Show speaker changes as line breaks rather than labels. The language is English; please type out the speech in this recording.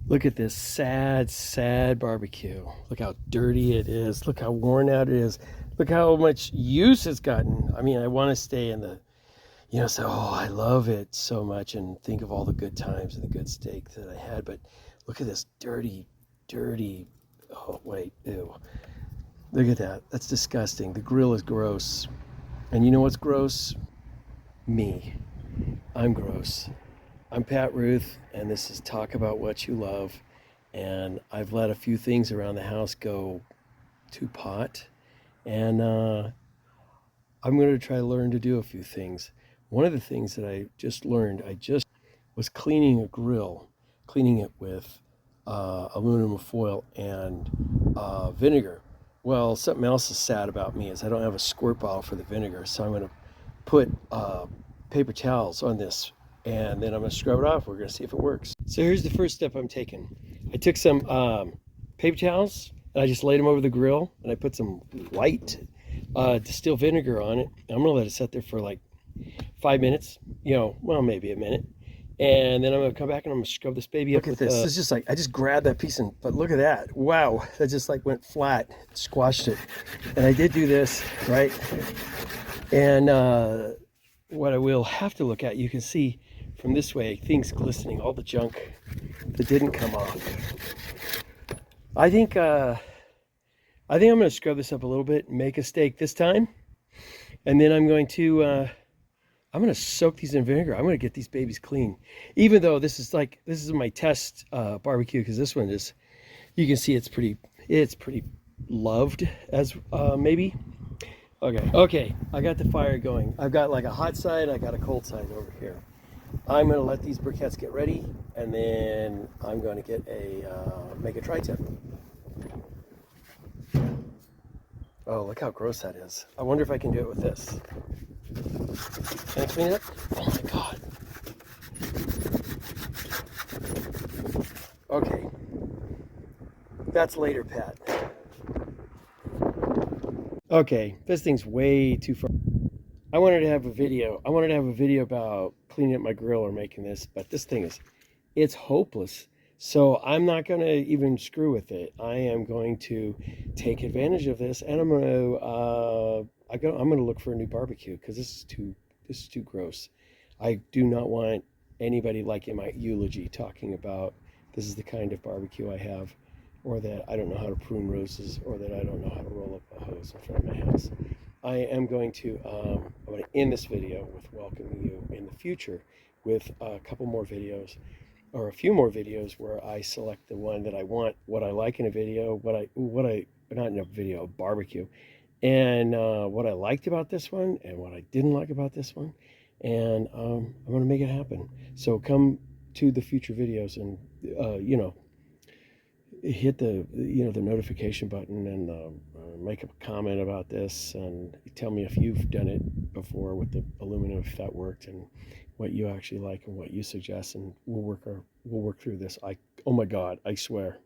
Look at this sad, sad barbecue. Look how dirty it is. Look how worn out it is. Look how much use it's gotten. I mean, I want to stay in the, say, oh, I love it so much and think of all the good times and the good steak that I had. But look at this dirty, dirty, oh, wait, ew. Look at that. That's disgusting. The grill is gross. And you know what's gross? Me. I'm gross. I'm Pat Ruth, and this is Talk About What You Love. And I've let a few things around the house go to pot, and I'm going to try to learn to do a few things. One of the things that I just learned, was cleaning a grill, cleaning it with aluminum foil and vinegar. Well, something else is sad about me is I don't have a squirt bottle for the vinegar, so I'm going to put paper towels on this, and then I'm going to scrub it off. We're going to see if it works. So here's the first step I'm taking. I took some paper towels and I just laid them over the grill, and I put some light distilled vinegar on it. I'm going to let it sit there for like 5 minutes, well, maybe a minute. And then I'm going to come back and I'm going to scrub this baby up. Look at this. It's just like, I just grabbed that piece but look at that. Wow. That just like went flat, squashed it. And I did do this, right? And what I will have to look at, you can see from this way, things glistening, all the junk that didn't come off. I think I'm going to scrub this up a little bit and make a steak this time. And then I'm going to soak these in vinegar. I'm going to get these babies clean. Even though this is my test barbecue, because this one is, you can see it's pretty loved as maybe. Okay, I got the fire going. I've got like a hot side, I got a cold side over here. I'm going to let these briquettes get ready, and then I'm going to get make a tri-tip. Oh, look how gross that is. I wonder if I can do it with this. Can I clean it up? Oh my God. Okay. That's later, Pat. Okay, this thing's way too far. I wanted to have a video about cleaning up my grill or making this, but this thing it's hopeless. So I'm not going to even screw with it. I am going to take advantage of this, and I'm going to look for a new barbecue, because this is too gross. I do not want anybody, like in my eulogy, talking about this is the kind of barbecue I have, or that I don't know how to prune roses, or that I don't know how to roll up a hose in front of my house. I am going to end this video with welcoming you in the future with a couple more videos, or a few more videos, where I select the one that I want, what I like in a video, not in a video, a barbecue, and what I liked about this one and what I didn't like about this one, and I'm going to make it happen. So come to the future videos and hit the notification button, and make a comment about this, and tell me if you've done it before with the aluminum, if that worked, and what you actually like and what you suggest, and we'll work through this. Oh my God, I swear.